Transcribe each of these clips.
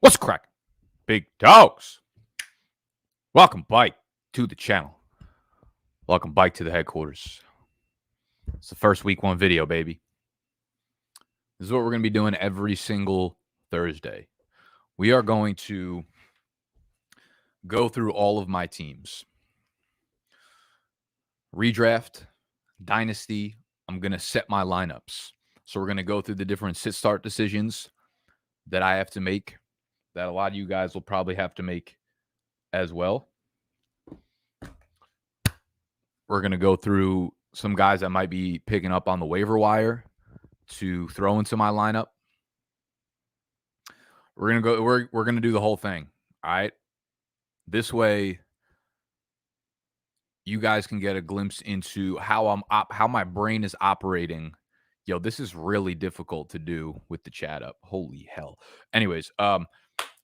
What's crack? Big dogs. Welcome back to the channel. Welcome back to the headquarters. It's the first week one video, baby. This is what we're going to be doing every single Thursday. We are going to go through all of my teams. Redraft, dynasty, I'm going to set my lineups. So we're going to go through the different sit-start decisions that I have to make, that a lot of you guys will probably have to make as well. We're going to go through some guys that might be picking up on the waiver wire to throw into my lineup. We're going to do the whole thing. All right. This way you guys can get a glimpse into how my brain is operating. Yo, this is really difficult to do with the chat up. Holy hell. Anyways, all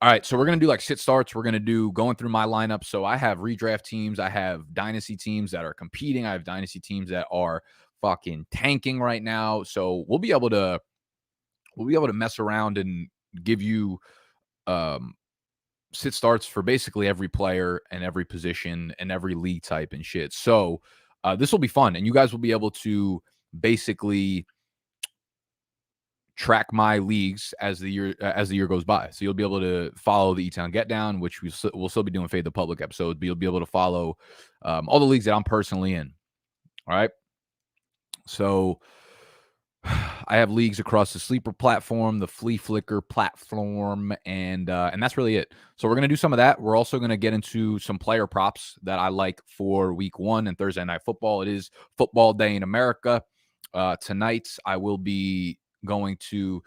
right, so we're going to do like sit starts. We're going to do going through my lineup. So I have redraft teams. I have dynasty teams that are competing. I have dynasty teams that are fucking tanking right now. So we'll be able to mess around and give you sit starts for basically every player and every position and every league type and shit. So this will be fun, and you guys will be able to basically track my leagues as the year goes by. So you'll be able to follow the E-Town Get Down, which we'll still be doing Fade the Public episodes, but you'll be able to follow all the leagues that I'm personally in. All right. So I have leagues across the Sleeper platform, the Flea Flicker platform, and that's really it. So we're going to do some of that. We're also going to get into some player props that I like for week 1 and Thursday Night Football. It is football day in America. Tonight, I will be going to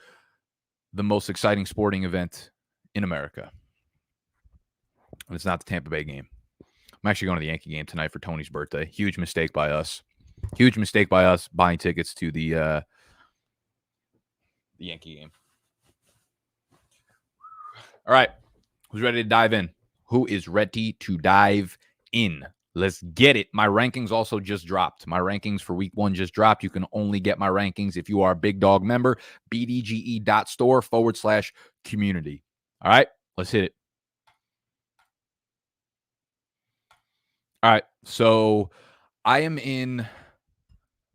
the most exciting sporting event in America. And it's not the Tampa Bay game. I'm actually going to the Yankee game tonight for Tony's birthday. Huge mistake by us. Huge mistake by us buying tickets to the Yankee game. All right. Who's ready to dive in? Who is ready to dive in? Let's get it. My rankings also just dropped. My rankings for week 1 just dropped. You can only get my rankings if you are a Big Dog member. BDGE.store/community. All right. Let's hit it. All right. So I am in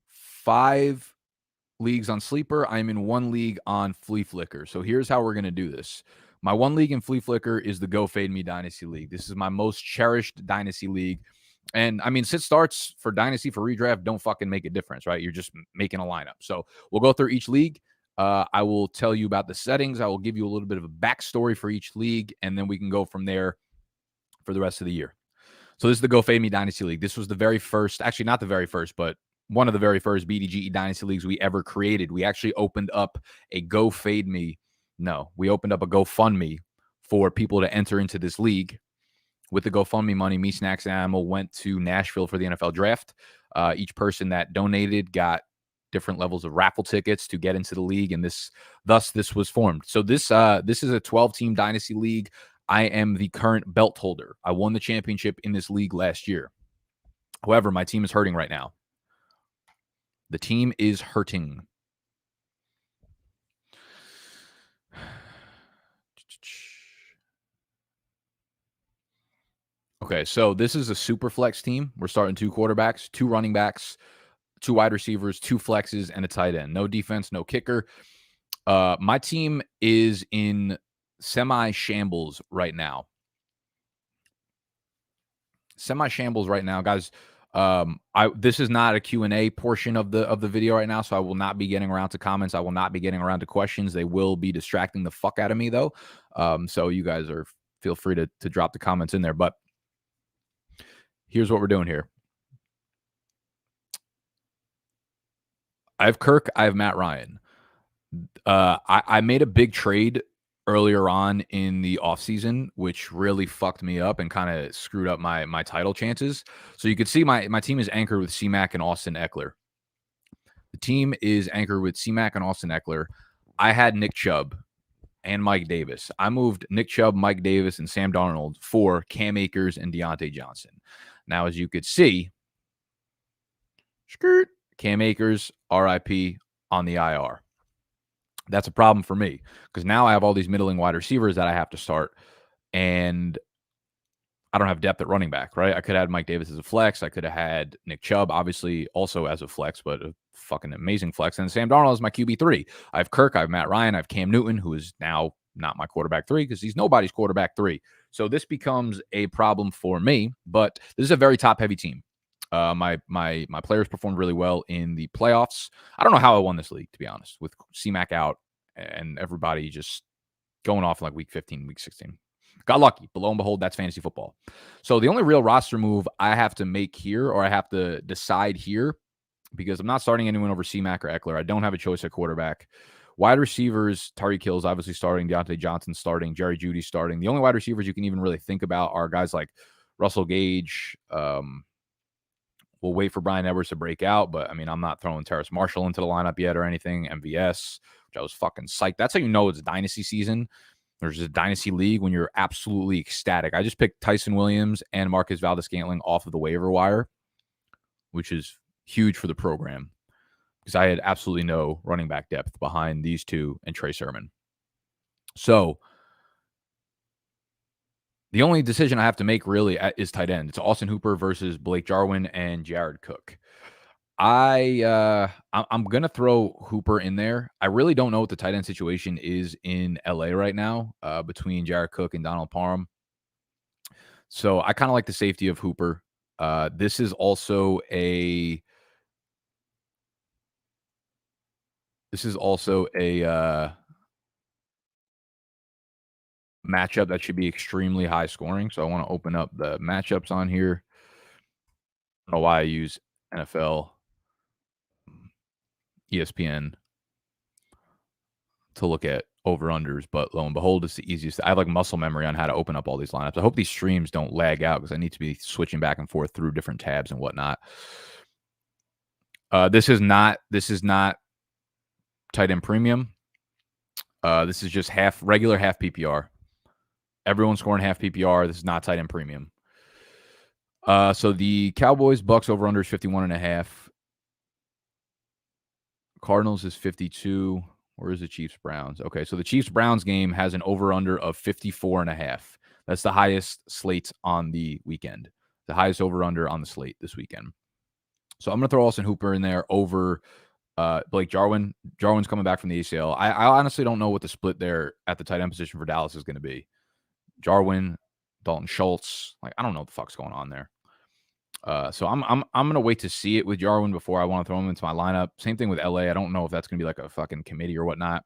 5 leagues on Sleeper. I'm in 1 league on Flea Flicker. So here's how we're going to do this. My 1 league in Flea Flicker is the Go Fade Me Dynasty League. This is my most cherished Dynasty League. And I mean, sit starts for Dynasty for redraft don't fucking make a difference, right? You're just making a lineup. So we'll go through each league. I will tell you about the settings. I will give you a little bit of a backstory for each league, and then we can go from there for the rest of the year. So this is the Go Fade Me Dynasty League. This was the very first, actually not the very first, but one of the very first BDGE Dynasty Leagues we ever created. We actually opened up a Go Fade Me. No, we opened up a GoFundMe for people to enter into this league. With the GoFundMe money, me, Snacks, and Animal went to Nashville for the NFL draft. Each person that donated got different levels of raffle tickets to get into the league, and this was formed. So this is a 12-team Dynasty League. I am the current belt holder. I won the championship in this league last year. However, my team is hurting right now. The team is hurting. Okay, so this is a super flex team. We're starting 2 quarterbacks, 2 running backs, 2 wide receivers, 2 flexes, and a tight end. No defense, no kicker. My team is in semi-shambles right now. Semi-shambles right now, guys. This is not a Q&A portion of the video right now, so I will not be getting around to comments. I will not be getting around to questions. They will be distracting the fuck out of me, though. So you guys feel free to drop the comments in there. But here's what we're doing here. I have Kirk. I have Matt Ryan. I made a big trade earlier on in the offseason, which really fucked me up and kind of screwed up my title chances. So you could see my team is anchored with C-Mac and Austin Eckler. The team is anchored with C-Mac and Austin Eckler. I had Nick Chubb and Mike Davis. I moved Nick Chubb, Mike Davis, and Sam Darnold for Cam Akers and Deontay Johnson. Now, as you could see, Cam Akers, RIP, on the IR. That's a problem for me because now I have all these middling wide receivers that I have to start, and I don't have depth at running back, right? I could have had Mike Davis as a flex. I could have had Nick Chubb, obviously, also as a flex, but a fucking amazing flex. And Sam Darnold is my QB3. I have Kirk, I have Matt Ryan, I have Cam Newton, who is now not my quarterback 3 because he's nobody's quarterback 3. So this becomes a problem for me, but this is a very top-heavy team. My players performed really well in the playoffs. I don't know how I won this league, to be honest, with C-Mac out and everybody just going off like week 15, week 16. Got lucky, but lo and behold, that's fantasy football. So the only real roster move I have to make here, or I have to decide here, because I'm not starting anyone over C-Mac or Eckler. I don't have a choice at quarterback. Wide receivers, Tyreek Hill's obviously starting, Deontay Johnson starting, Jerry Jeudy starting. The only wide receivers you can even really think about are guys like Russell Gage. We'll wait for Bryan Edwards to break out, but I mean, I'm not throwing Terrace Marshall into the lineup yet or anything. MVS, which I was fucking psyched. That's how you know it's dynasty season. There's a dynasty league when you're absolutely ecstatic. I just picked Tyson Williams and Marcus Valdes-Scantling off of the waiver wire, which is huge for the program because I had absolutely no running back depth behind these two and Trey Sermon. So the only decision I have to make really is tight end. It's Austin Hooper versus Blake Jarwin and Jared Cook. I'm gonna throw Hooper in there. I really don't know what the tight end situation is in LA right now, between Jared Cook and Donald Parham. So I kind of like the safety of Hooper. This is also a matchup that should be extremely high scoring. So I want to open up the matchups on here. I don't know why I use NFL, ESPN to look at over-unders, but lo and behold, it's the easiest. I have like muscle memory on how to open up all these lineups. I hope these streams don't lag out because I need to be switching back and forth through different tabs and whatnot. This is not tight end premium. This is just regular half PPR. Everyone's scoring half PPR. This is not tight end premium. So the Cowboys Bucks over-under is 51.5. Cardinals is 52. Where is the Chiefs Browns? Okay, so the Chiefs Browns game has an over-under of 54.5. That's the highest slate on the weekend. The highest over-under on the slate this weekend. So I'm going to throw Austin Hooper in there over Blake Jarwin. Jarwin's coming back from the ACL. I honestly don't know what the split there at the tight end position for Dallas is going to be. Jarwin, Dalton Schultz. Like, I don't know what the fuck's going on there. So I'm gonna wait to see it with Jarwin before I want to throw him into my lineup. Same thing with LA. I don't know if that's gonna be like a fucking committee or whatnot.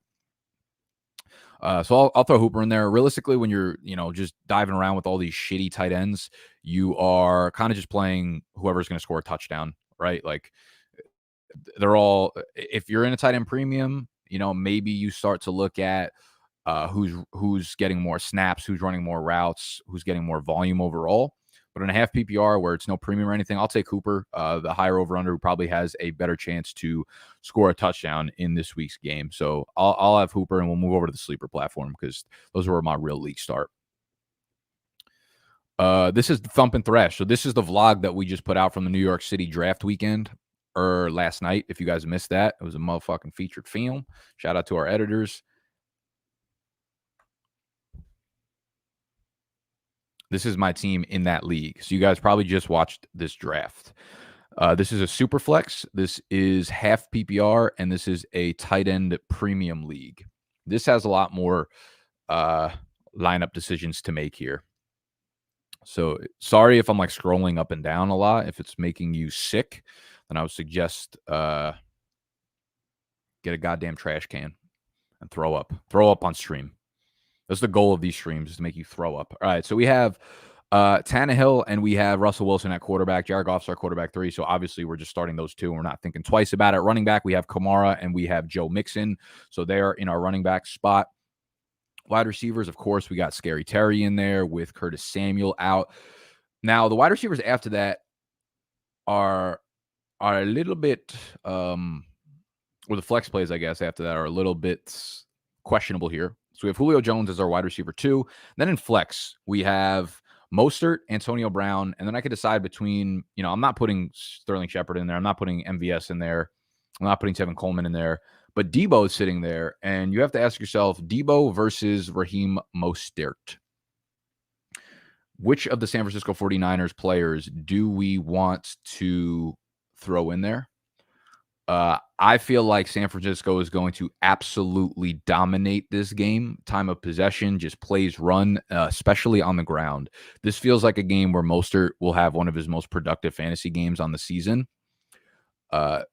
So I'll throw Hooper in there. Realistically, when you're just diving around with all these shitty tight ends, you are kind of just playing whoever's gonna score a touchdown, right? Like they're all. If you're in a tight end premium, maybe you start to look at who's getting more snaps, who's running more routes, who's getting more volume overall. But in a half PPR where it's no premium or anything, I'll take Hooper, the higher over-under, who probably has a better chance to score a touchdown in this week's game. So I'll have Hooper, and we'll move over to the sleeper platform because those are where my real league start. This is the Thump and Thrash. So this is the vlog that we just put out from the New York City draft weekend, or last night. If you guys missed that, it was a motherfucking featured film. Shout out to our editors. This is my team in that league. So you guys probably just watched this draft. This is a super flex. This is half PPR, and this is a tight end premium league. This has a lot more lineup decisions to make here. So sorry if I'm like scrolling up and down a lot. If it's making you sick, then I would suggest get a goddamn trash can and throw up. Throw up on stream. That's the goal of these streams, is to make you throw up. All right, so we have Tannehill and we have Russell Wilson at quarterback. Jared Goff's our quarterback 3, so obviously we're just starting those two. And we're not thinking twice about it. Running back, we have Kamara and we have Joe Mixon. So they're in our running back spot. Wide receivers, of course, we got Scary Terry in there with Curtis Samuel out. Now, the wide receivers after that are a little bit, or the flex plays, I guess, after that are a little bit questionable here. So we have Julio Jones as our wide receiver 2. Then in flex, we have Mostert, Antonio Brown, and then I could decide between, I'm not putting Sterling Shepard in there. I'm not putting MVS in there. I'm not putting Tevin Coleman in there. But Debo is sitting there, and you have to ask yourself, Debo versus Raheem Mostert. Which of the San Francisco 49ers players do we want to throw in there? I feel like San Francisco is going to absolutely dominate this game. Time of possession, just plays run, especially on the ground. This feels like a game where Mostert will have one of his most productive fantasy games on the season.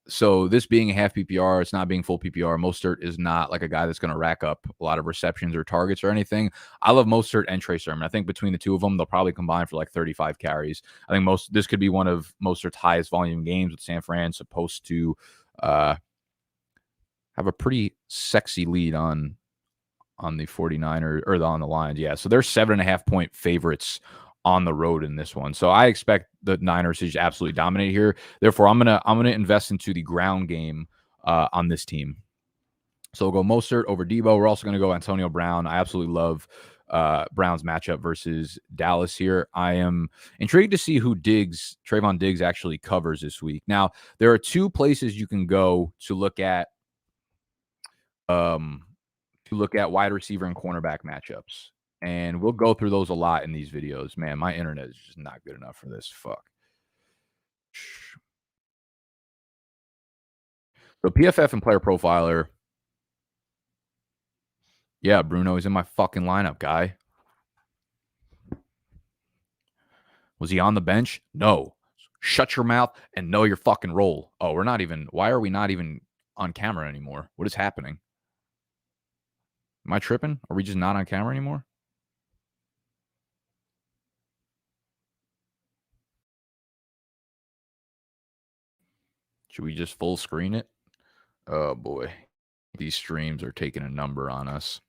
So this being a half PPR, it's not being full PPR. Mostert is not like a guy that's going to rack up a lot of receptions or targets or anything. I love Mostert and Trey Sermon. I think between the two of them, they'll probably combine for like 35 carries. I think this could be one of Mostert's highest volume games, with San Fran supposed to have a pretty sexy lead on the 49ers or on the Lions. Yeah, so they're 7.5-point favorites on the road in this one. So I expect the Niners to just absolutely dominate here. Therefore, I'm gonna invest into the ground game on this team. So we'll go Mostert over Debo. We're also going to go Antonio Brown. I absolutely love Brown's matchup versus Dallas here. I am intrigued to see who Trayvon Diggs actually covers this week. Now, there are two places you can go to look at wide receiver and cornerback matchups. And we'll go through those a lot in these videos. Man, my internet is just not good enough for this. Fuck. So PFF and Player Profiler. Yeah, Bruno is in my fucking lineup, guy. Was he on the bench? No. Shut your mouth and know your fucking role. Oh, why are we not even on camera anymore? What is happening? Am I tripping? Are we just not on camera anymore? Should we just full screen it? Oh, boy. These streams are taking a number on us.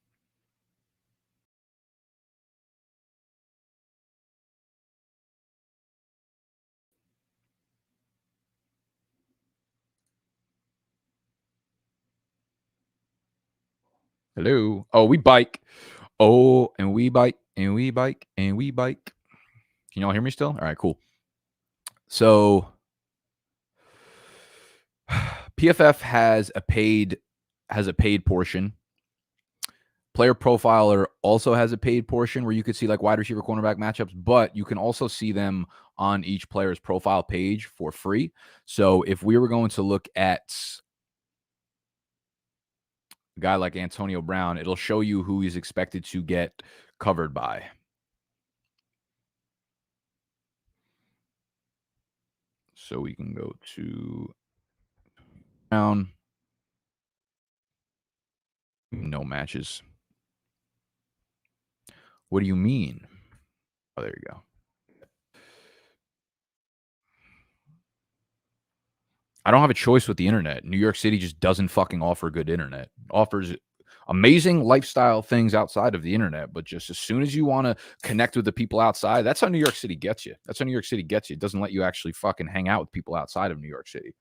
Hello. Oh, we bike. Oh, and we bike, and we bike, and we bike. Can y'all hear me still? All right, cool. So PFF has a paid portion. Player Profiler also has a paid portion where you could see like wide receiver cornerback matchups, but you can also see them on each player's profile page for free. So if we were going to look at a guy like Antonio Brown, it'll show you who he's expected to get covered by. So we can go to Brown. No matches. What do you mean? Oh, there you go. I don't have a choice with the internet. New York City just doesn't fucking offer good internet. It offers amazing lifestyle things outside of the internet, but just as soon as you want to connect with the people outside, that's how New York City gets you. That's how New York City gets you. It doesn't let you actually fucking hang out with people outside of New York City.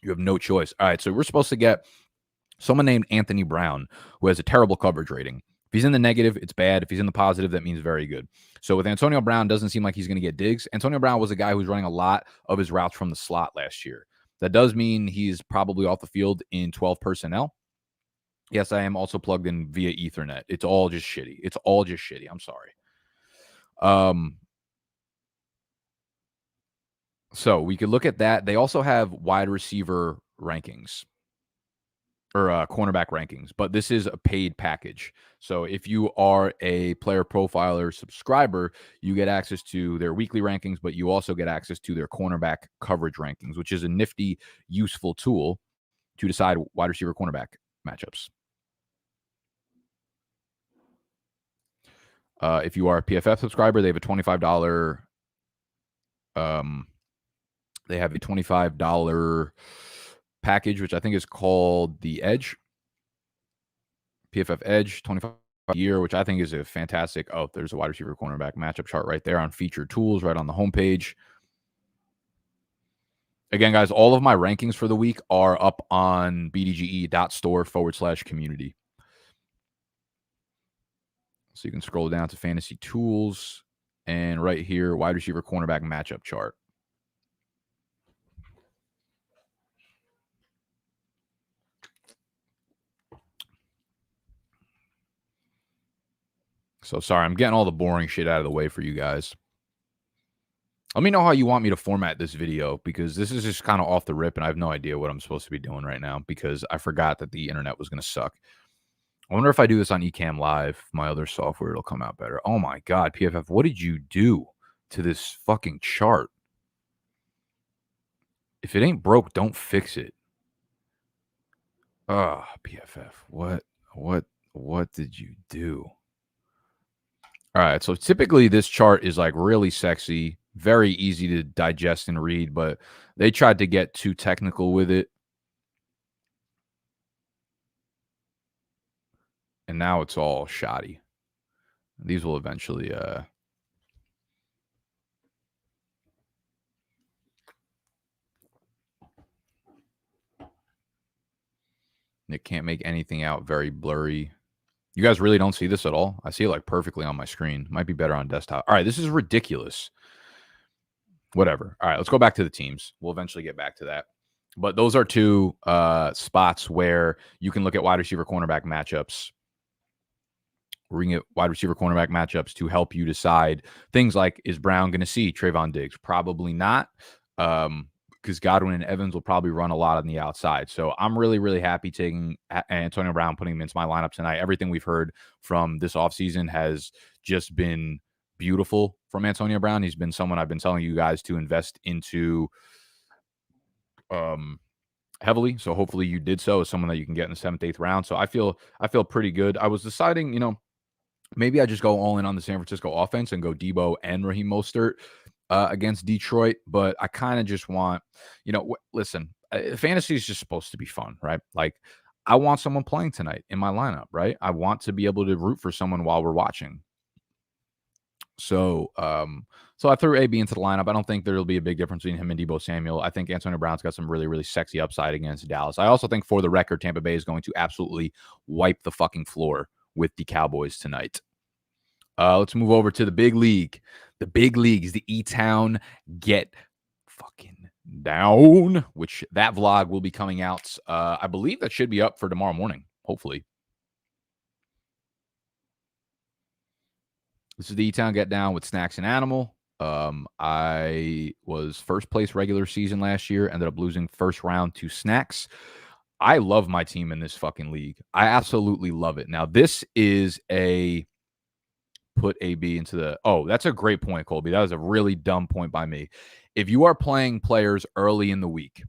You have no choice. All right, so we're supposed to get someone named Anthony Brown, who has a terrible coverage rating. If he's in the negative, it's bad. If he's in the positive, that means very good. So with Antonio Brown, doesn't seem like he's going to get digs. Antonio Brown was a guy who was running a lot of his routes from the slot last year. That does mean he's probably off the field in 12 personnel. Yes, I am also plugged in via Ethernet. It's all just shitty. It's all just shitty. I'm sorry. So we could look at that. They also have wide receiver rankings or cornerback rankings, but this is a paid package. So if you are a Player Profiler subscriber, you get access to their weekly rankings, but you also get access to their cornerback coverage rankings, which is a nifty, useful tool to decide wide receiver cornerback matchups. If you are a PFF subscriber, they have a $25 package, which I think is called the Edge. PFF Edge, $25 a year, which I think is a fantastic. Oh, there's a wide receiver cornerback matchup chart right there on featured tools, right on the homepage. Again, guys, all of my rankings for the week are up on bdge.store/community. So you can scroll down to fantasy tools and right here, wide receiver cornerback matchup chart. So sorry, I'm getting all the boring shit out of the way for you guys. Let me know how you want me to format this video, because this is just kind of off the rip and I have no idea what I'm supposed to be doing right now because I forgot that the internet was going to suck. I wonder if I do this on Ecamm Live, my other software, it'll come out better. Oh my God, PFF, what did you do to this fucking chart? If it ain't broke, don't fix it. PFF, what did you do? All right, so typically this chart is like really sexy, very easy to digest and read, but they tried to get too technical with it. And now it's all shoddy. These will eventually it can't make anything out, very blurry. You guys really don't see this at all? I see it like perfectly on my screen. Might be better on desktop. All right, this is ridiculous. Whatever. All right, let's go back to the teams. We'll eventually get back to that. But those are two spots where you can look at wide receiver cornerback matchups. We're going to get wide receiver cornerback matchups to help you decide things like, is Brown going to see Trayvon Diggs? Probably not, because Godwin and Evans will probably run a lot on the outside. So I'm really, really happy taking Antonio Brown, putting him into my lineup tonight. Everything we've heard from this offseason has just been beautiful from Antonio Brown. He's been someone I've been telling you guys to invest into heavily. So hopefully you did so, as someone that you can get in the 7th, 8th round. So I feel pretty good. I was deciding, maybe I just go all in on the San Francisco offense and go Debo and Raheem Mostert against Detroit. But I kind of just want, listen, fantasy is just supposed to be fun, right? Like, I want someone playing tonight in my lineup, right? I want to be able to root for someone while we're watching. So, so I threw AB into the lineup. I don't think there'll be a big difference between him and Deebo Samuel. I think Antonio Brown's got some really, really sexy upside against Dallas. I also think, for the record, Tampa Bay is going to absolutely wipe the fucking floor with the Cowboys tonight. Let's move over to the big league. The big league is the E-Town Get Fucking Down, which that vlog will be coming out. I believe that should be up for tomorrow morning, hopefully. This is the E-Town Get Down with Snacks and Animal. I was first place regular season last year, ended up losing first round to Snacks. I love my team in this fucking league. I absolutely love it. Now, this is a put AB into the... Oh, that's a great point, Colby. That was a really dumb point by me. If you are playing players early in the week,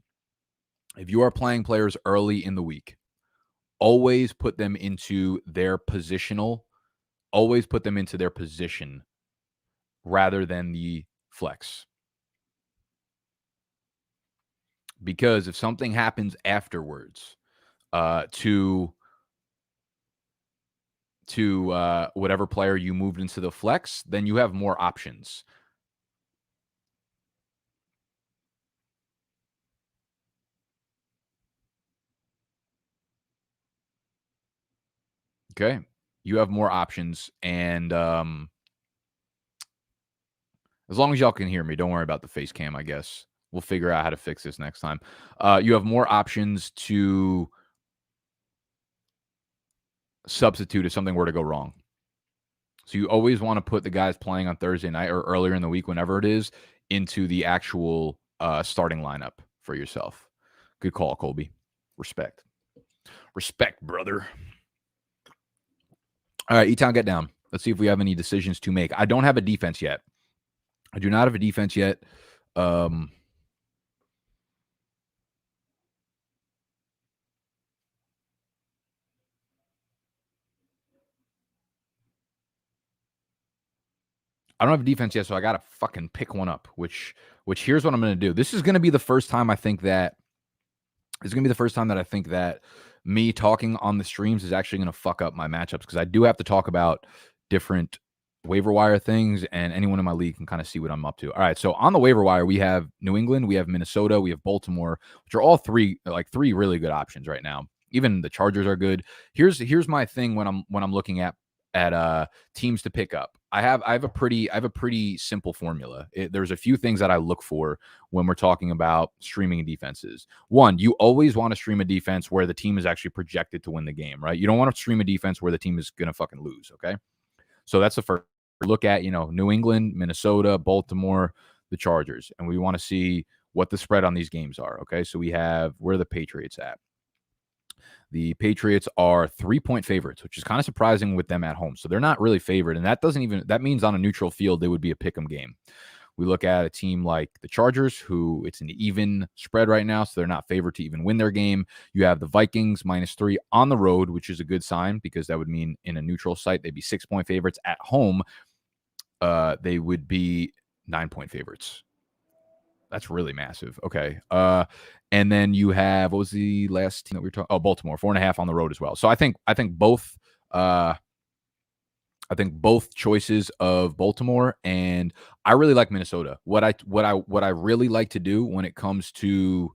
always put them into their positional. Always put them into their position rather than the flex. Because if something happens afterwards to whatever player you moved into the flex, then you have more options. Okay. You have more options. And as long as y'all can hear me, don't worry about the face cam, I guess. We'll figure out how to fix this next time. You have more options to substitute if something were to go wrong. So you always want to put the guys playing on Thursday night or earlier in the week, whenever it is, into the actual starting lineup for yourself. Good call, Colby. Respect. Respect, brother. All right, E-Town, get down. Let's see if we have any decisions to make. I don't have a defense yet. I do not have a defense yet. I don't have a defense yet, so I got to fucking pick one up, which here's what I'm going to do. This is going to be the first time I think that me talking on the streams is actually going to fuck up my matchups, because I do have to talk about different waiver wire things, and anyone in my league can kind of see what I'm up to. All right, so on the waiver wire, we have New England, we have Minnesota, we have Baltimore, which are all three really good options right now. Even the Chargers are good. Here's my thing when I'm looking at teams to pick up. I have a pretty simple formula. There's a few things that I look for when we're talking about streaming defenses. One, you always want to stream a defense where the team is actually projected to win the game, right? You don't want to stream a defense where the team is going to fucking lose, okay? So that's the first look at, New England, Minnesota, Baltimore, the Chargers. And we want to see what the spread on these games are. Okay. So where are the Patriots at? The Patriots are 3-point favorites, which is kind of surprising with them at home. So they're not really favored. And that means on a neutral field, they would be a pick 'em game. We look at a team like the Chargers, who it's an even spread right now, so they're not favored to even win their game. You have the Vikings -3 on the road, which is a good sign because that would mean in a neutral site, they'd be 6-point favorites. At home, they would be 9-point favorites. That's really massive. Okay. And then you have, what was the last team that we were talking? Oh, Baltimore, 4.5 on the road as well. So I think both choices of Baltimore, and I really like Minnesota. What I really like to do when it comes to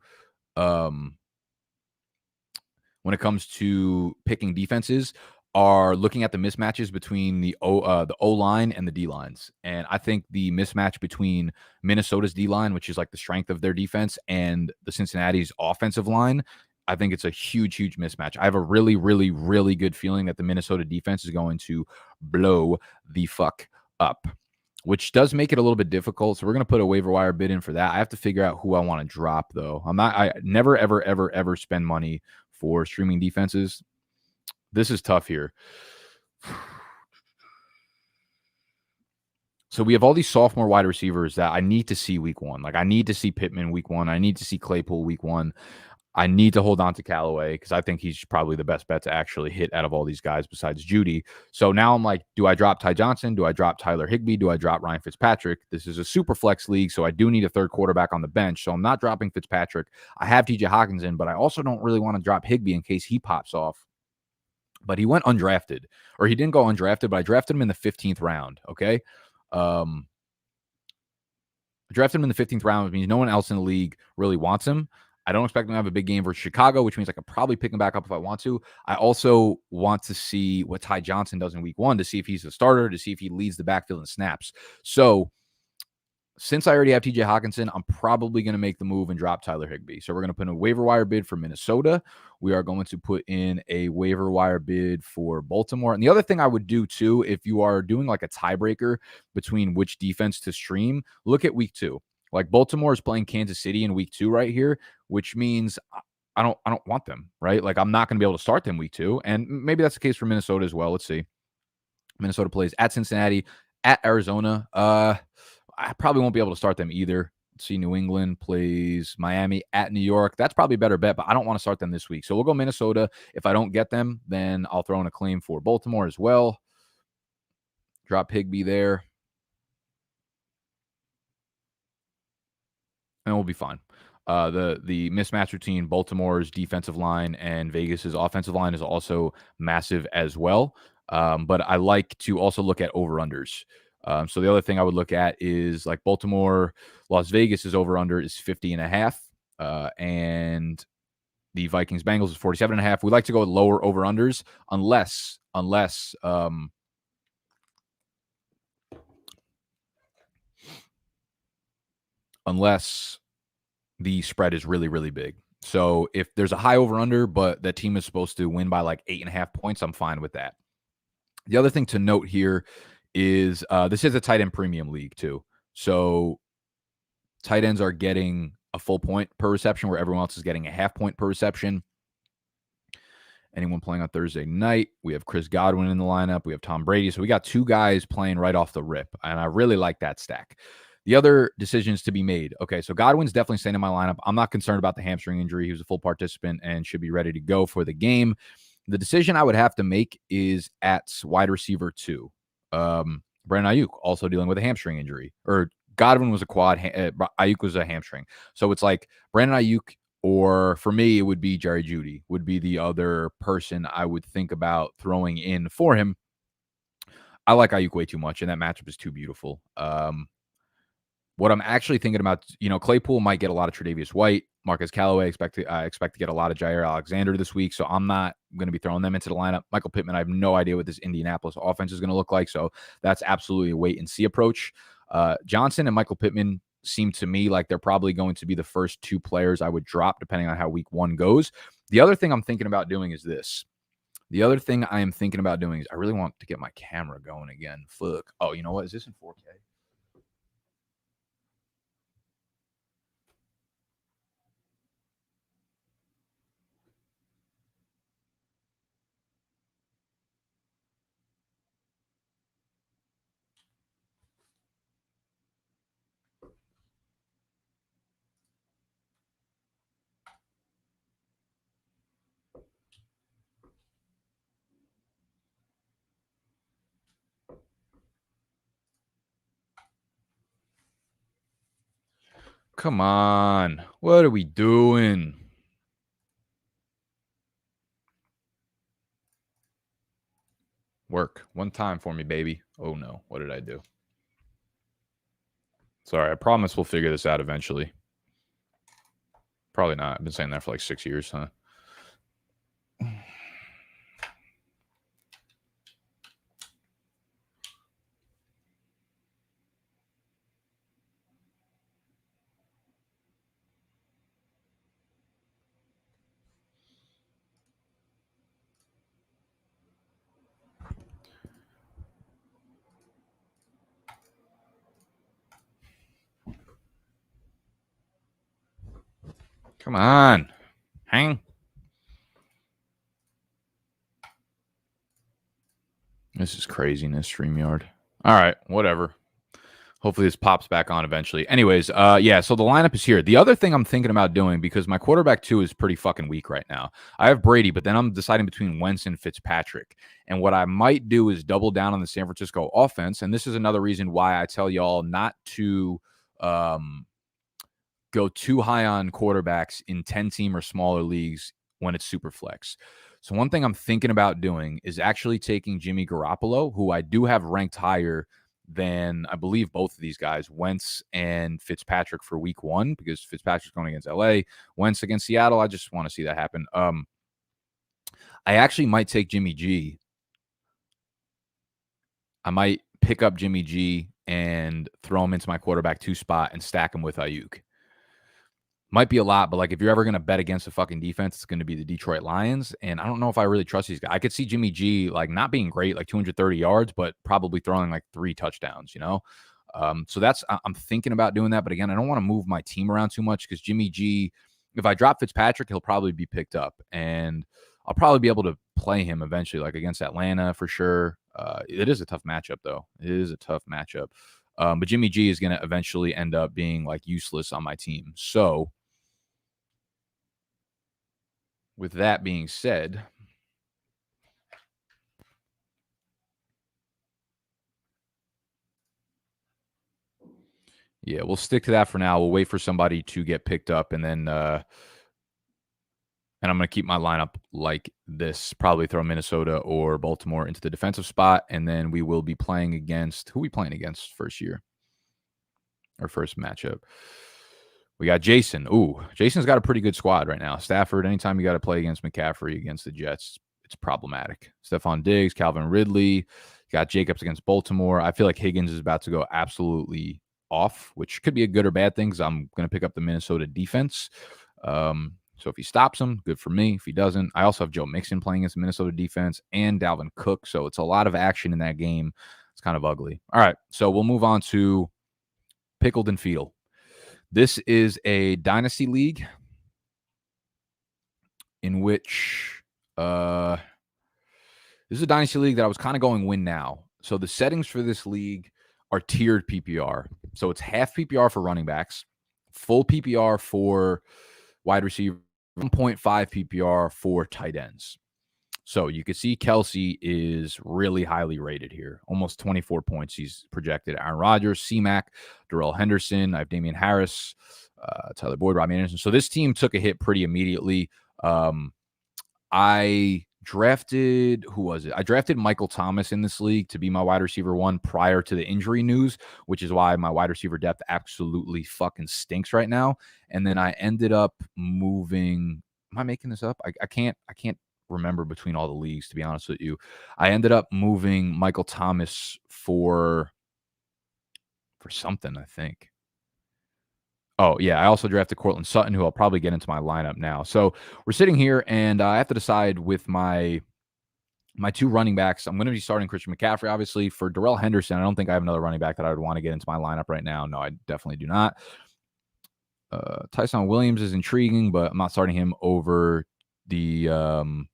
picking defenses are looking at the mismatches between the O-line and the D-lines. And I think the mismatch between Minnesota's D-line, which is like the strength of their defense, and the Cincinnati's offensive line, I think it's a huge, huge mismatch. I have a really, really, really good feeling that the Minnesota defense is going to blow the fuck up, which does make it a little bit difficult. So we're going to put a waiver wire bid in for that. I have to figure out who I want to drop, though. I never, ever, ever, ever spend money for streaming defenses. This is tough here. So we have all these sophomore wide receivers that I need to see week one. Like I need to see Pittman week one. I need to see Claypool week one. I need to hold on to Callaway because I think he's probably the best bet to actually hit out of all these guys besides Judy. So now I'm like, do I drop Ty Johnson? Do I drop Tyler Higbee? Do I drop Ryan Fitzpatrick? This is a super flex league, so I do need a third quarterback on the bench. So I'm not dropping Fitzpatrick. I have TJ Hawkinson, but I also don't really want to drop Higbee in case he pops off. But he went undrafted, or he didn't go undrafted, but I drafted him in the 15th round. Okay. I drafted him in the 15th round, which means no one else in the league really wants him. I don't expect him to have a big game versus Chicago, which means I could probably pick him back up if I want to. I also want to see what Ty Johnson does in week one to see if he's a starter, to see if he leads the backfield in snaps. So since I already have TJ Hawkinson, I'm probably going to make the move and drop Tyler Higbee. So we're going to put in a waiver wire bid for Minnesota. We are going to put in a waiver wire bid for Baltimore. And the other thing I would do too, if you are doing like a tiebreaker between which defense to stream, look at week 2. Like Baltimore is playing Kansas City in week 2 right here, which means I don't want them, right? Like I'm not going to be able to start them week 2. And maybe that's the case for Minnesota as well. Let's see. Minnesota plays at Cincinnati, at Arizona. I probably won't be able to start them either. Let's see, New England plays Miami at New York. That's probably a better bet, but I don't want to start them this week. So we'll go Minnesota. If I don't get them, then I'll throw in a claim for Baltimore as well. Drop Higbee there. And we'll be fine. The mismatch between Baltimore's defensive line and Vegas's offensive line is also massive as well. But I like to also look at over-unders. So the other thing I would look at is like Baltimore, Las Vegas' over-under is 50.5. And the Vikings Bengals is 47.5. We like to go with lower over-unders unless the spread is really, really big. So if there's a high over-under, but that team is supposed to win by like 8.5 points, I'm fine with that. The other thing to note here is this is a tight end premium league too. So tight ends are getting a full point per reception where everyone else is getting a half point per reception. Anyone playing on Thursday night? We have Chris Godwin in the lineup. We have Tom Brady. So we got 2 guys playing right off the rip, and I really like that stack. The other decisions to be made. Okay, so Godwin's definitely staying in my lineup. I'm not concerned about the hamstring injury. He was a full participant and should be ready to go for the game. The decision I would have to make is at wide receiver 2. Brandon Ayuk also dealing with a hamstring injury. Or Godwin was a quad. Ayuk was a hamstring. So it's like Brandon Ayuk, or for me, it would be Jerry Jeudy would be the other person I would think about throwing in for him. I like Ayuk way too much, and that matchup is too beautiful. What I'm actually thinking about, Claypool might get a lot of Tre'Davious White. Marcus Callaway, I expect to get a lot of Jair Alexander this week, so I'm not going to be throwing them into the lineup. Michael Pittman, I have no idea what this Indianapolis offense is going to look like, so that's absolutely a wait-and-see approach. Johnson and Michael Pittman seem to me like they're probably going to be the first 2 players I would drop depending on how week 1 goes. The other thing I'm thinking about doing is this. The other thing I am thinking about doing is I really want to get my camera going again. Fuck. Oh, you know what? Is this in 4K? Come on. What are we doing? Work. One time for me, baby. Oh, no. What did I do? Sorry. I promise we'll figure this out eventually. Probably not. I've been saying that for like 6 years, huh? Come on. Hang. This is craziness, StreamYard. All right, whatever. Hopefully this pops back on eventually. Anyways, yeah, so the lineup is here. The other thing I'm thinking about doing, because my quarterback 2 is pretty fucking weak right now. I have Brady, but then I'm deciding between Wentz and Fitzpatrick. And what I might do is double down on the San Francisco offense. And this is another reason why I tell y'all not to go too high on quarterbacks in 10-team or smaller leagues when it's super flex. So one thing I'm thinking about doing is actually taking Jimmy Garoppolo, who I do have ranked higher than I believe both of these guys, Wentz and Fitzpatrick, for week 1, because Fitzpatrick's going against LA, Wentz against Seattle. I just want to see that happen. I actually might take Jimmy G. I might pick up Jimmy G and throw him into my quarterback 2 spot and stack him with Ayuk. Might be a lot, but like if you're ever going to bet against a fucking defense, it's going to be the Detroit Lions. And I don't know if I really trust these guys. I could see Jimmy G like not being great, like 230 yards, but probably throwing like 3 touchdowns, you know? So that's, I'm thinking about doing that. But again, I don't want to move my team around too much because Jimmy G, if I drop Fitzpatrick, he'll probably be picked up. And I'll probably be able to play him eventually, like against Atlanta for sure. It is a tough matchup, though. It is a tough matchup. But Jimmy G is going to eventually end up being like useless on my team. So, with that being said, yeah, we'll stick to that for now. We'll wait for somebody to get picked up, and then and I'm going to keep my lineup like this. Probably throw Minnesota or Baltimore into the defensive spot, and then we will be playing against who are we playing against first year or first matchup. We got Jason. Ooh, Jason's got a pretty good squad right now. Stafford, anytime you got to play against McCaffrey against the Jets, it's problematic. Stephon Diggs, Calvin Ridley, got Jacobs against Baltimore. I feel like Higgins is about to go absolutely off, which could be a good or bad thing because I'm going to pick up the Minnesota defense. So if he stops him, good for me. If he doesn't, I also have Joe Mixon playing against the Minnesota defense and Dalvin Cook. So it's a lot of action in that game. It's kind of ugly. All right, so we'll move on to Pickled and Fetal. This is a dynasty league in which this is a dynasty league that I was kind of going win now. So the settings for this league are tiered PPR. So it's half PPR for running backs, full PPR for wide receiver, 1.5 PPR for tight ends. So you can see Kelsey is really highly rated here. Almost 24 points he's projected. Aaron Rodgers, C-Mac, Darrell Henderson. I have Damian Harris, Tyler Boyd, Robbie Anderson. So this team took a hit pretty immediately. I drafted, who was it? I drafted Michael Thomas in this league to be my wide receiver 1 prior to the injury news, which is why my wide receiver depth absolutely fucking stinks right now. And then I ended up moving. Am I making this up? I can't remember between all the leagues, to be honest with you. I ended up moving Michael Thomas for something, I think. Oh, yeah. I also drafted Cortland Sutton, who I'll probably get into my lineup now. So we're sitting here, and I have to decide with my My 2 running backs, I'm going to be starting Christian McCaffrey, obviously. For Darrell Henderson, I don't think I have another running back that I would want to get into my lineup right now. No, I definitely do not. Tyson Williams is intriguing, but I'm not starting him over I'm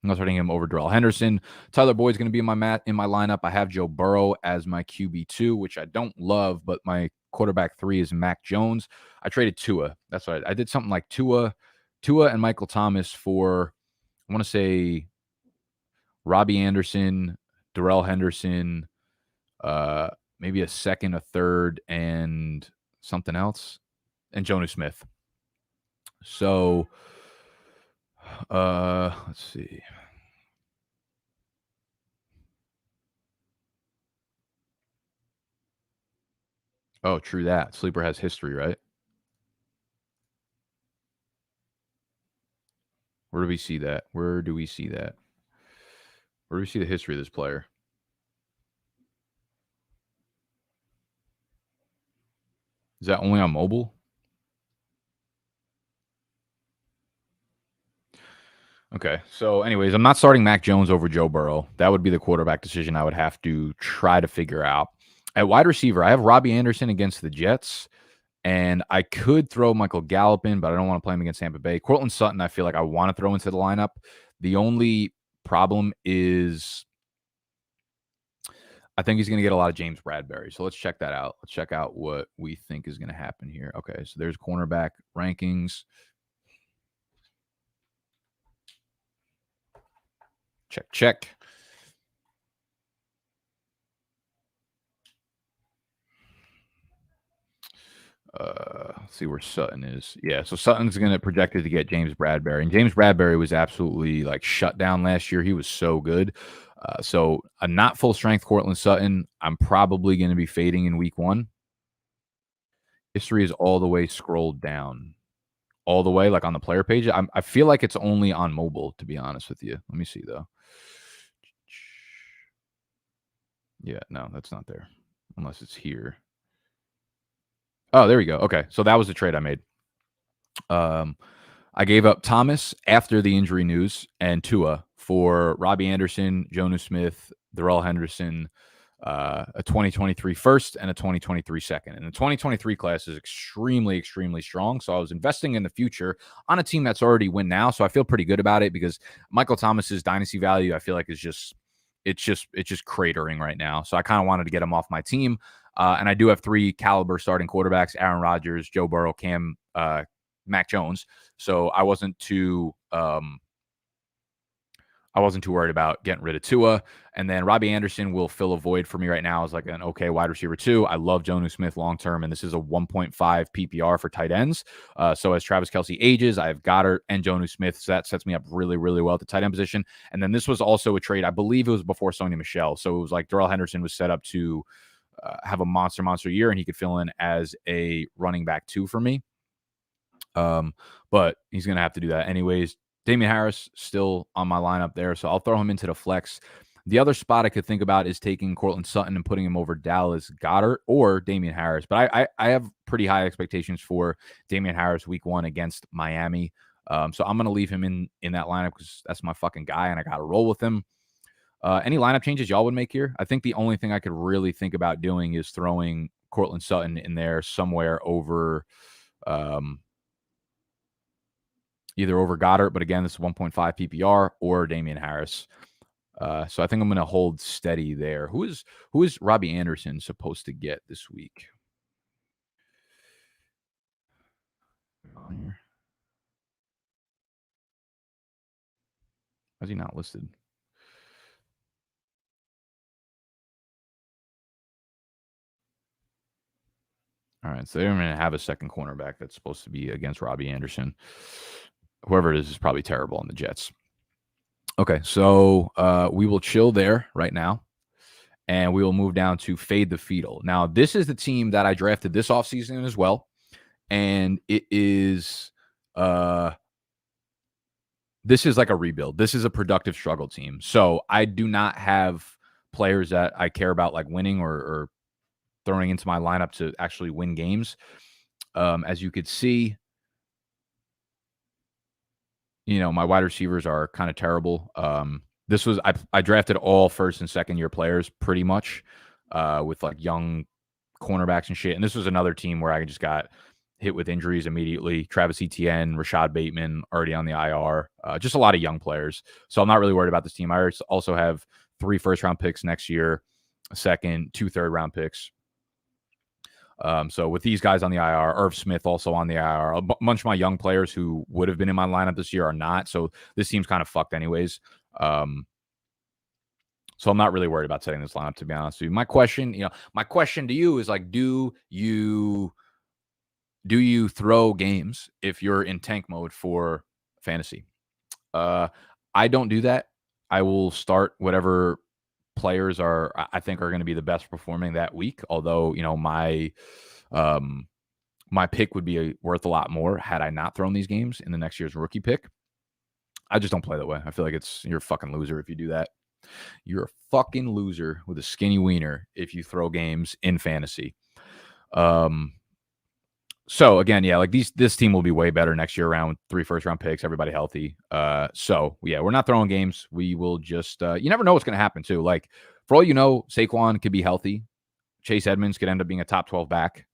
not starting him over Darrell Henderson. Tyler Boyd's going to be in my lineup. I have Joe Burrow as my QB2, which I don't love, but my quarterback 3 is Mac Jones. I traded Tua. That's right. I did something like Tua and Michael Thomas for, I want to say, Robbie Anderson, Darrell Henderson, maybe a second, a third, and something else, and Jonnu Smith. So, let's see. Oh, true that. Sleeper has history, right? Where do we see that? Where do we see that? Where do we see the history of this player? Is that only on mobile? Okay. So, anyways, I'm not starting Mac Jones over Joe Burrow. That would be the quarterback decision I would have to try to figure out. At wide receiver, I have Robbie Anderson against the Jets, and I could throw Michael Gallup in, but I don't want to play him against Tampa Bay. Courtland Sutton, I feel like I want to throw into the lineup. The only problem is I think he's going to get a lot of James Bradbury. So let's check that out. Let's check out what we think is going to happen here. Okay, so there's cornerback rankings. Check, check. Let's see where Sutton is. Yeah, so Sutton's going to projected to get James Bradbury, and James Bradbury was absolutely like shut down last year. He was so good. So a not full strength Courtland Sutton, I'm probably going to be fading in week 1. History is all the way scrolled down, all the way like on the player page. I feel like it's only on mobile, to be honest with you. Let me see though. Yeah, no, that's not there unless it's here. Oh, there we go. Okay, so that was the trade I made. I gave up Thomas after the injury news and Tua for Robbie Anderson, Jonnu Smith, Darrell Henderson, a 2023 first and a 2023 second. And the 2023 class is extremely, extremely strong. So I was investing in the future on a team that's already win now. So I feel pretty good about it because Michael Thomas's dynasty value, I feel like, is just cratering right now. So I kind of wanted to get him off my team. And I do have 3 caliber starting quarterbacks: Aaron Rodgers, Joe Burrow, Mac Jones. So I wasn't too worried about getting rid of Tua. And then Robbie Anderson will fill a void for me right now as like an okay wide receiver 2. I love Jonnu Smith long term, and this is a 1.5 PPR for tight ends. So as Travis Kelce ages, I have Goddard and Jonnu Smith. So that sets me up really, really well at the tight end position. And then this was also a trade, I believe it was before Sony Michel. So it was like Darrell Henderson was set up to have a monster year, and he could fill in as a running back 2 for me. But he's going to have to do that anyways. Damian Harris still on my lineup there, so I'll throw him into the flex. The other spot I could think about is taking Courtland Sutton and putting him over Dallas Goedert or Damian Harris. But I have pretty high expectations for Damian Harris week 1 against Miami. So I'm going to leave him in that lineup because that's my fucking guy, and I got to roll with him. Any lineup changes y'all would make here? I think the only thing I could really think about doing is throwing Courtland Sutton in there somewhere over either over Goddard, but again, this is 1.5 PPR, or Damian Harris. So I think I'm going to hold steady there. Who is Robbie Anderson supposed to get this week? How's he not listed? All right, so they're going to have a second cornerback that's supposed to be against Robbie Anderson. Whoever it is probably terrible on the Jets. Okay, so we will chill there right now, and we will move down to Fade the Fetal. Now, this is the team that I drafted this offseason as well, and it is this is like a rebuild. This is a productive struggle team. So I do not have players that I care about like winning or throwing into my lineup to actually win games. As you could see, my wide receivers are kind of terrible. this was I drafted all first and second year players pretty much, with like young cornerbacks and shit. And this was another team where I just got hit with injuries immediately. Travis Etienne, Rashad Bateman already on the IR. Just a lot of young players. So I'm not really worried about this team. I also have 3 first-round picks next year, a second, 2 third-round picks. So with these guys on the IR, Irv Smith also on the IR, a bunch of my young players who would have been in my lineup this year are not. So this team's kind of fucked anyways. So I'm not really worried about setting this lineup, to be honest with you. My question to you is like, do you throw games if you're in tank mode for fantasy? I don't do that. I will start whatever players I think are going to be the best performing that week. Although, my pick would be worth a lot more had I not thrown these games in the next year's rookie pick. I just don't play that way. I feel like you're a fucking loser if you do that. You're a fucking loser with a skinny wiener if you throw games in fantasy. So again, yeah, like this team will be way better next year around 3 first-round picks, everybody healthy. So yeah, we're not throwing games. We will just you never know what's going to happen too. Like for all you know, Saquon could be healthy. Chase Edmonds could end up being a top 12 back.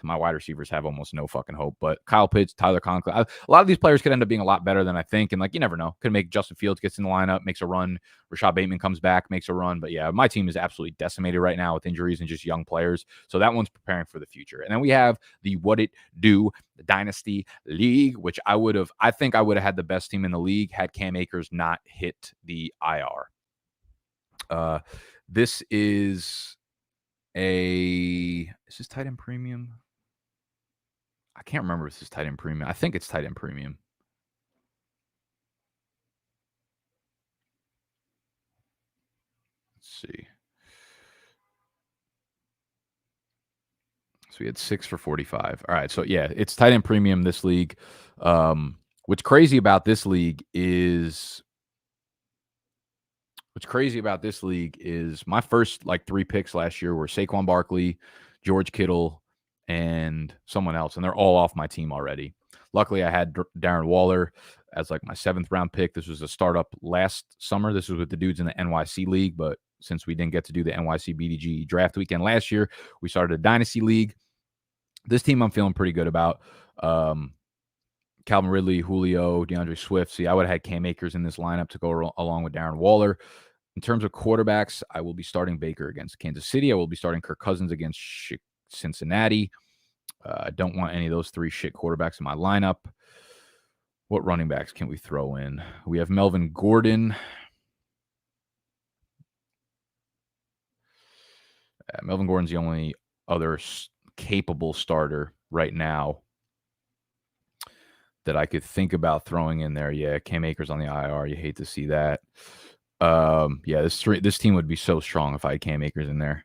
My wide receivers have almost no fucking hope, but Kyle Pitts, Tyler Conklin, a lot of these players could end up being a lot better than I think. And like, you never know, could make Justin Fields gets in the lineup, makes a run. Rashad Bateman comes back, makes a run. But yeah, my team is absolutely decimated right now with injuries and just young players. So that one's preparing for the future. And then we have the What It Do, the Dynasty League, which I think I would have had the best team in the league had Cam Akers not hit the IR. This is this tight end premium? I can't remember if this is tight end premium. I think it's tight end premium. Let's see. So we had 6 for 45. All right. So yeah, it's tight end premium this league. What's crazy about this league is my first like 3 picks last year were Saquon Barkley, George Kittle, and someone else, and they're all off my team already. Luckily, I had Darren Waller as like my 7th round pick. This was a startup last summer. This was with the dudes in the NYC league, but since we didn't get to do the NYC BDGE draft weekend last year, we started a dynasty league. This team I'm feeling pretty good about. Calvin Ridley, Julio, Deandre Swift. See, I would have had Cam Akers in this lineup to go along with Darren Waller. In terms of quarterbacks, I will be starting Baker against Kansas City. I will be starting Kirk Cousins against Cincinnati. I don't want any of those 3 shit quarterbacks in my lineup. What running backs can we throw in? We have Melvin Gordon. Melvin Gordon's the only other capable starter right now that I could think about throwing in there. Yeah, Cam Akers on the IR. You hate to see that. Yeah, this team would be so strong if I had Cam Akers in there.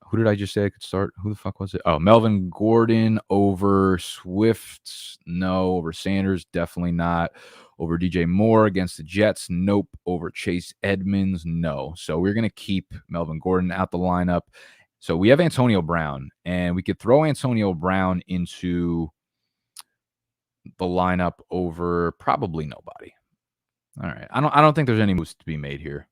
Who did I just say I could start? Who the fuck was it? Oh, Melvin Gordon over Swift. No. Over Sanders. Definitely not. Over DJ Moore against the Jets. Nope. Over Chase Edmonds. No. So we're going to keep Melvin Gordon out the lineup. So we have Antonio Brown, and we could throw Antonio Brown into the lineup over probably nobody. All right. I don't think there's any moves to be made here.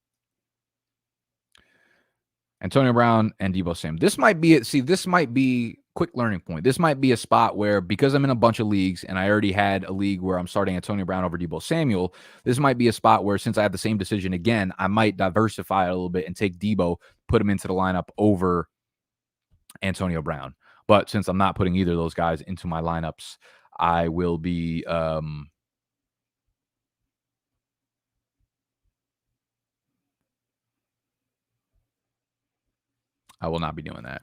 Antonio Brown and Deebo Samuel. This might be it. See, this might be quick learning point. This might be a spot where, because I'm in a bunch of leagues and I already had a league where I'm starting Antonio Brown over Deebo Samuel, this might be a spot where, since I have the same decision again, I might diversify a little bit and take Deebo, put him into the lineup over Antonio Brown. But since I'm not putting either of those guys into my lineups, I will be I will not be doing that.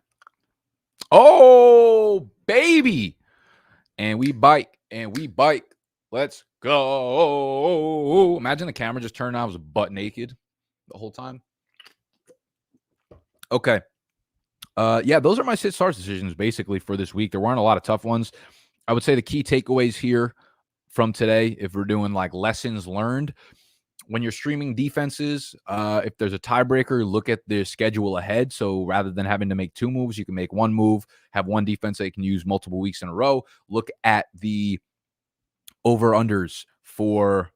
Oh, baby. And we bike. Let's go. Imagine the camera just turned on. I was butt naked the whole time. Okay. Yeah, those are my sit starts decisions basically for this week. There weren't a lot of tough ones. I would say the key takeaways here from today, if we're doing like lessons learned, when you're streaming defenses, if there's a tiebreaker, look at the schedule ahead. So rather than having to make 2 moves, you can make 1 move, have one defense that you can use multiple weeks in a row. Look at the over-unders for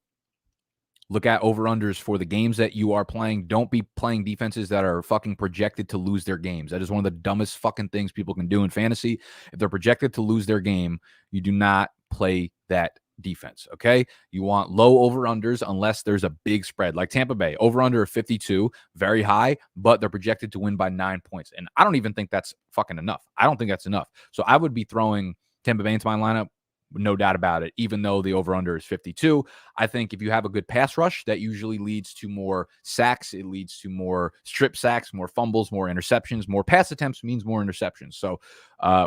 Look at over-unders for the games that you are playing. Don't be playing defenses that are fucking projected to lose their games. That is one of the dumbest fucking things people can do in fantasy. If they're projected to lose their game, you do not play that defense, okay? You want low over-unders unless there's a big spread. Like Tampa Bay, over-under of 52, very high, but they're projected to win by 9 points. And I don't even think that's fucking enough. I don't think that's enough. So I would be throwing Tampa Bay into my lineup, no doubt about it, even though the over-under is 52. I think if you have a good pass rush, that usually leads to more sacks. It leads to more strip sacks, more fumbles, more interceptions. More pass attempts means more interceptions. So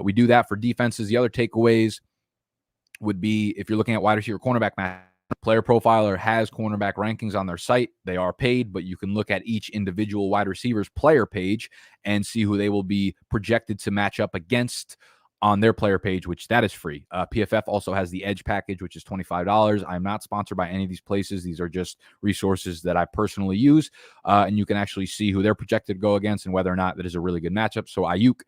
we do that for defenses. The other takeaways would be if you're looking at wide receiver cornerback match, Player Profiler has cornerback rankings on their site. They are paid, but you can look at each individual wide receiver's player page and see who they will be projected to match up against on their player page, which that is free. PFF also has the Edge package, which is $25. I'm not sponsored by any of these places. These are just resources that I personally use, and you can actually see who they're projected to go against and whether or not that is a really good matchup. So Ayuk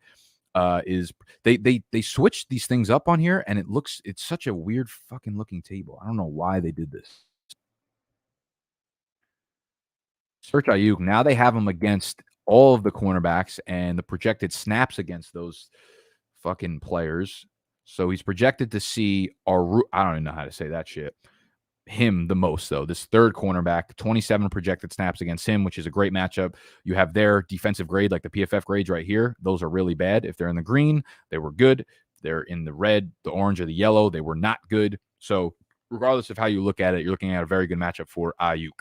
is they switched these things up on here, and it's such a weird fucking looking table. I don't know why they did this. Search Ayuk. Now they have him against all of the cornerbacks and the projected snaps against those fucking players. So he's projected to see I don't even know how to say that shit. Him the most, though. This third cornerback, 27 projected snaps against him, which is a great matchup. You have their defensive grade, like the PFF grades right here. Those are really bad. If they're in the green, they were good. They're in the red, the orange, or the yellow, they were not good. So regardless of how you look at it, you're looking at a very good matchup for Ayuk.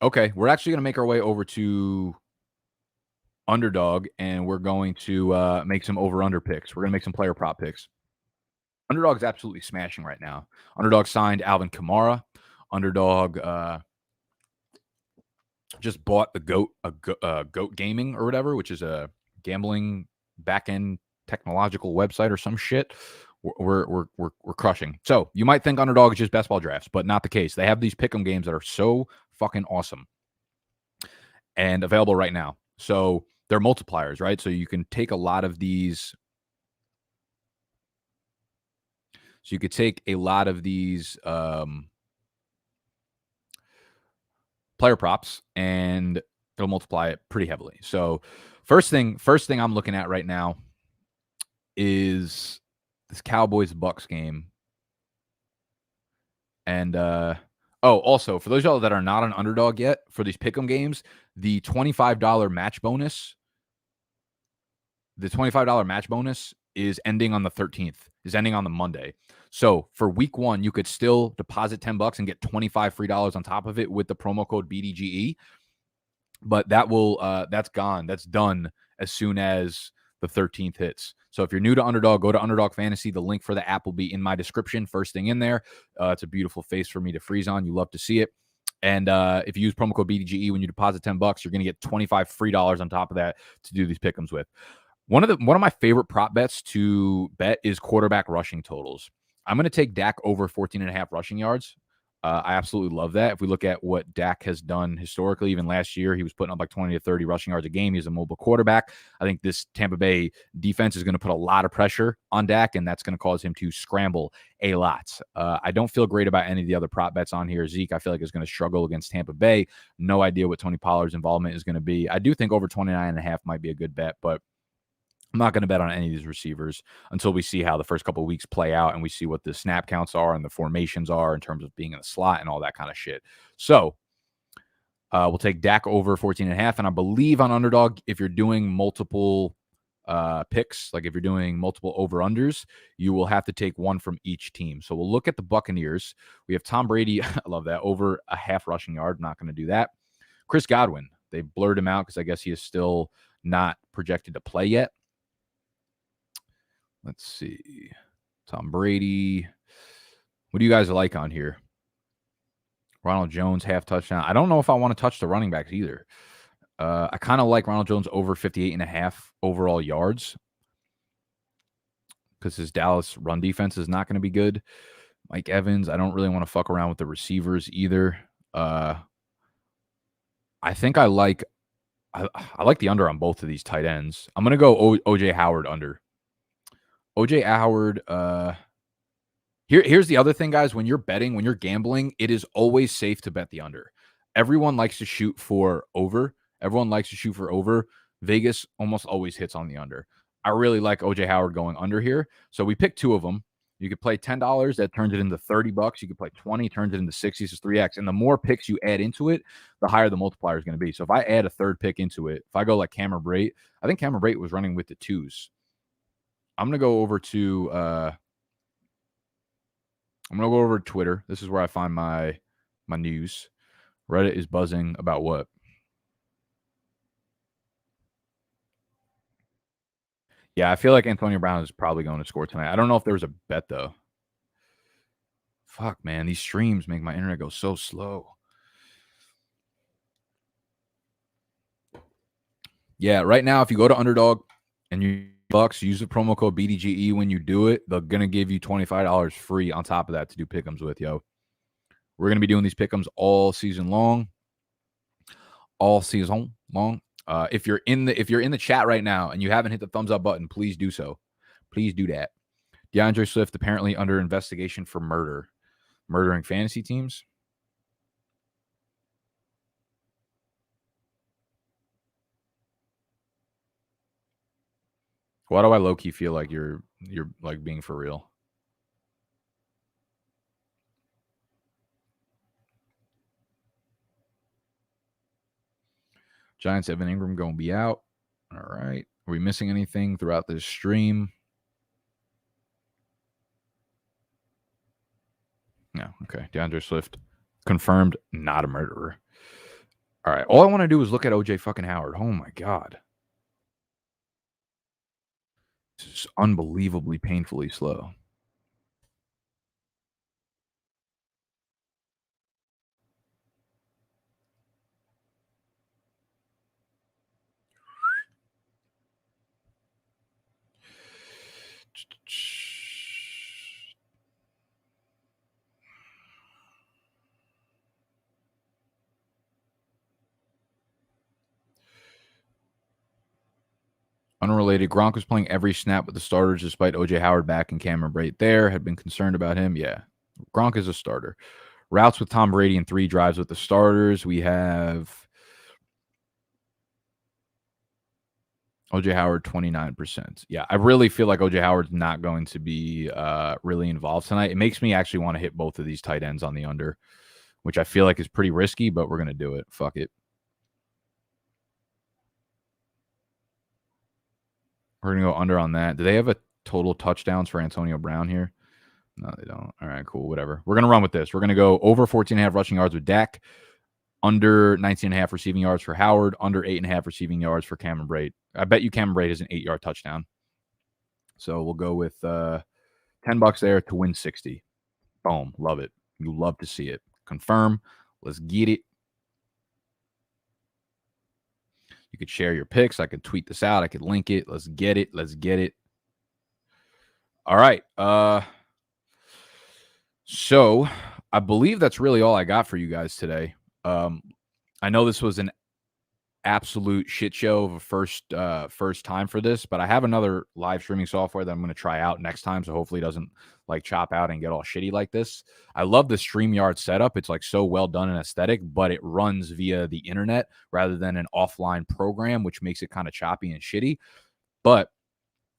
Okay, we're actually going to make our way over to Underdog, and we're going to make some over-under picks. We're going to make some player prop picks. Underdog is absolutely smashing right now. Underdog signed Alvin Kamara. Underdog just bought the Goat Gaming or whatever, which is a gambling back-end technological website or some shit. We're crushing. So you might think Underdog is just best ball drafts, but not the case. They have these pick'em games that are so fucking awesome and available right now. So they're multipliers, right? So you can take a lot of these. So you could take a lot of these player props and it'll multiply it pretty heavily. So first thing I'm looking at right now is this Cowboys-Bucks game. And also for those of y'all that are not an Underdog yet, for these pick'em games, the $25 match bonus, is ending on the 13th, is ending on the Monday. So for week 1, you could still deposit $10 and get $25 free on top of it with the promo code BDGE. But that's gone. That's done as soon as the 13th hits. So if you're new to Underdog, go to Underdog Fantasy. The link for the app will be in my description, first thing in there. It's a beautiful face for me to freeze on. You love to see it. And if you use promo code BDGE when you deposit $10, you're going to get $25 free on top of that to do these pick'ems with. One of my favorite prop bets to bet is quarterback rushing totals. I'm going to take Dak over 14.5 rushing yards. I absolutely love that. If we look at what Dak has done historically, even last year, he was putting up like 20 to 30 rushing yards a game. He's a mobile quarterback. I think this Tampa Bay defense is going to put a lot of pressure on Dak, and that's going to cause him to scramble a lot. I don't feel great about any of the other prop bets on here. Zeke, I feel like, is going to struggle against Tampa Bay. No idea what Tony Pollard's involvement is going to be. I do think over 29.5 might be a good bet, but I'm not going to bet on any of these receivers until we see how the first couple of weeks play out and we see what the snap counts are and the formations are in terms of being in the slot and all that kind of shit. So we'll take Dak over 14.5. And I believe on Underdog, if you're doing multiple picks, like if you're doing multiple over-unders, you will have to take one from each team. So we'll look at the Buccaneers. We have Tom Brady. I love that. Over a half rushing yard. Not going to do that. Chris Godwin. They blurred him out because I guess he is still not projected to play yet. Let's see. Tom Brady. What do you guys like on here? Ronald Jones, half touchdown. I don't know if I want to touch the running backs either. I kind of like Ronald Jones over 58.5 overall yards because his Dallas run defense is not going to be good. Mike Evans, I don't really want to fuck around with the receivers either. I think I like the under on both of these tight ends. I'm going to go OJ Howard under. OJ Howard, here's the other thing, guys. When you're betting, when you're gambling, it is always safe to bet the under. Everyone likes to shoot for over. Everyone likes to shoot for over. Vegas almost always hits on the under. I really like OJ Howard going under here. So we picked two of them. You could play $10, that turns it into $30. You could play 20, turns it into 60, so 3x. And the more picks you add into it, the higher the multiplier is going to be. So if I add a third pick into it, if I go like Cameron Brate, I think Cameron Brate was running with the twos. I'm going to go over to Twitter. This is where I find my news. Reddit is buzzing about what? Yeah, I feel like Antonio Brown is probably going to score tonight. I don't know if there was a bet though. Fuck, man, these streams make my internet go so slow. Yeah, right now if you go to Underdog and you bucks, use the promo code BDGE when you do it, they're gonna give you $25 free on top of that to do pick'ems with, yo. We're gonna be doing these pick'ems all season long. All season long. If you're in the chat right now and you haven't hit the thumbs up button, please do so. Please do that. Deandre Swift apparently under investigation for murdering fantasy teams. Why do I low key feel like you're like being for real? Giants Evan Ingram gonna be out. All right. Are we missing anything throughout this stream? No. Okay. DeAndre Swift confirmed not a murderer. All right. All I want to do is look at OJ fucking Howard. Oh my God. This is unbelievably painfully slow. Unrelated, Gronk was playing every snap with the starters despite OJ Howard back and Cameron Brate there. Had been concerned about him. Yeah. Gronk is a starter. Routes with Tom Brady and 3 drives with the starters. We have OJ Howard 29%. Yeah, I really feel like OJ Howard's not going to be really involved tonight. It makes me actually want to hit both of these tight ends on the under, which I feel like is pretty risky, but we're going to do it. Fuck it. We're going to go under on that. Do they have a total touchdowns for Antonio Brown here? No, they don't. All right, cool. Whatever. We're going to run with this. We're going to go over 14.5 rushing yards with Dak, under 19.5 receiving yards for Howard, under 8.5 receiving yards for Cameron Brate. I bet you Cameron Brate is an 8-yard touchdown. So we'll go with $10 there to win 60. Boom. Love it. You love to see it. Confirm. Let's get it. You could share your picks. I could tweet this out. I could link it. Let's get it. Let's get it. All right. So I believe that's really all I got for you guys today. I know this was an absolute shit show of a first time for this, but I have another live streaming software that I'm going to try out next time, so hopefully it doesn't like chop out and get all shitty like this. I love the StreamYard setup. It's like so well done and aesthetic, but it runs via the internet rather than an offline program, which makes it kind of choppy and shitty. But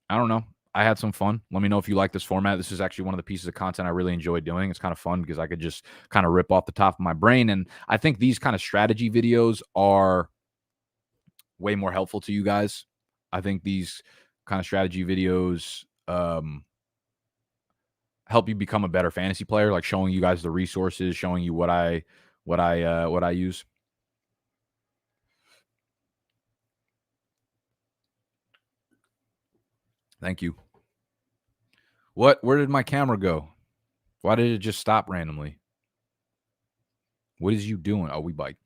I don't know. I had some fun. Let me know if you like this format. This is actually one of the pieces of content I really enjoy doing. It's kind of fun because I could just kind of rip off the top of my brain. And I think these kind of strategy videos are way more helpful to you guys. I think these kind of strategy videos help you become a better fantasy player, like showing you guys the resources, showing you what I use. Thank you. Where did my camera go? Why did it just stop randomly? What is you doing? Oh, we bike.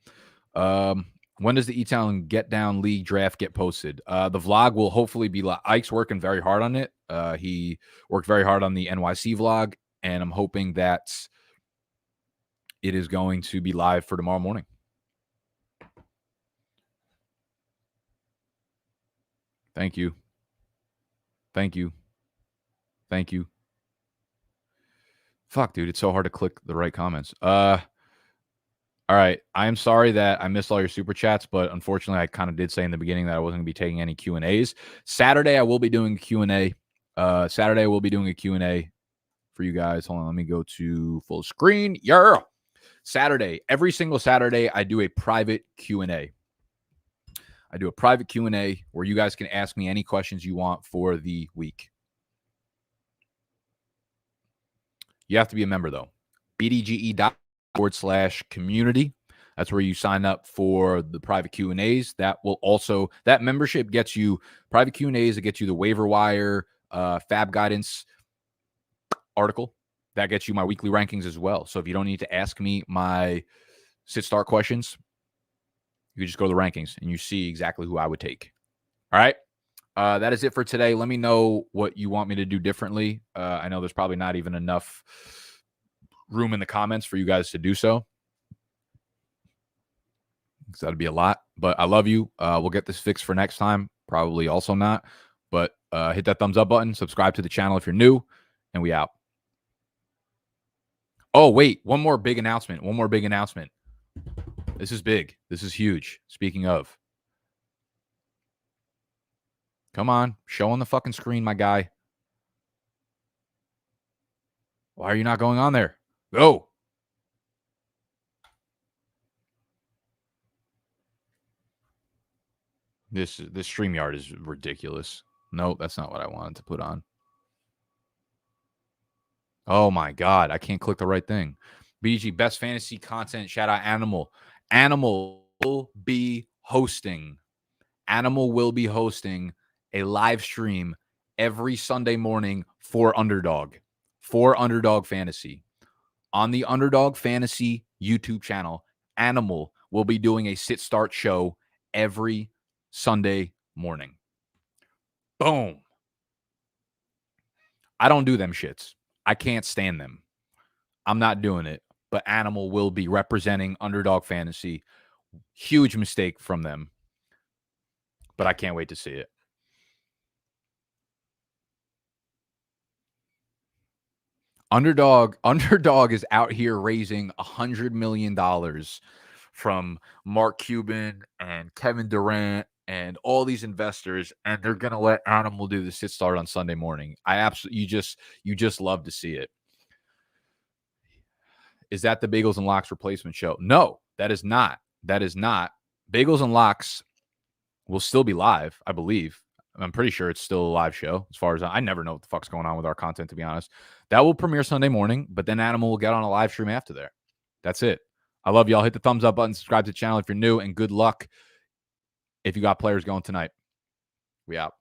When does the E-Town Get Down League draft get posted? The vlog will hopefully be Ike's working very hard on it. He worked very hard on the NYC vlog, and I'm hoping that it is going to be live for tomorrow morning. Thank you. Thank you. Thank you. Fuck, dude. It's so hard to click the right comments. All right. I'm sorry that I missed all your super chats, but unfortunately, I kind of did say in the beginning that I wasn't going to be taking any Q&As. Saturday, I will be doing a Q&A. Saturday, I will be doing a Q&A for you guys. Hold on. Let me go to full screen. Yeah. Saturday. Every single Saturday, I do a private Q&A. I do a private Q&A where you guys can ask me any questions you want for the week. You have to be a member, though. BDGE.com/community. That's where you sign up for the private Q&As. That membership gets you private Q&As. It gets you the waiver wire, fab guidance article. That gets you my weekly rankings as well. So if you don't need to ask me my sit-start questions, you just go to the rankings and you see exactly who I would take. All right. That is it for today. Let me know what you want me to do differently. I know there's probably not even enough room in the comments for you guys to do so. Because that'd be a lot. But I love you. We'll get this fixed for next time. Probably also not. But hit that thumbs up button. Subscribe to the channel if you're new. And we out. Oh, wait. One more big announcement. This is big. This is huge. Speaking of. Come on. Show on the fucking screen, my guy. Why are you not going on there? Go. This StreamYard is ridiculous. No, that's not what I wanted to put on. Oh my God. I can't click the right thing. BG, best fantasy content. Shout out Animal. Animal will be hosting a live stream every Sunday morning for Underdog Fantasy. On the Underdog Fantasy YouTube channel, Animal will be doing a sit-start show every Sunday morning. Boom. I don't do them shits. I can't stand them. I'm not doing it. But Animal will be representing Underdog Fantasy. Huge mistake from them. But I can't wait to see it. Underdog is out here raising $100 million from Mark Cuban and Kevin Durant and all these investors, and they're gonna let Animal do the sit start on Sunday morning. You just love to see it. Is that the Bagels and Locks replacement show? No, that is not. Bagels and Locks will still be live, I believe. I'm pretty sure it's still a live show. As far as I never know what the fuck's going on with our content, to be honest. That will premiere Sunday morning, but then Animal will get on a live stream after there. That's it. I love y'all. Hit the thumbs up button, subscribe to the channel if you're new, and good luck if you got players going tonight. We out.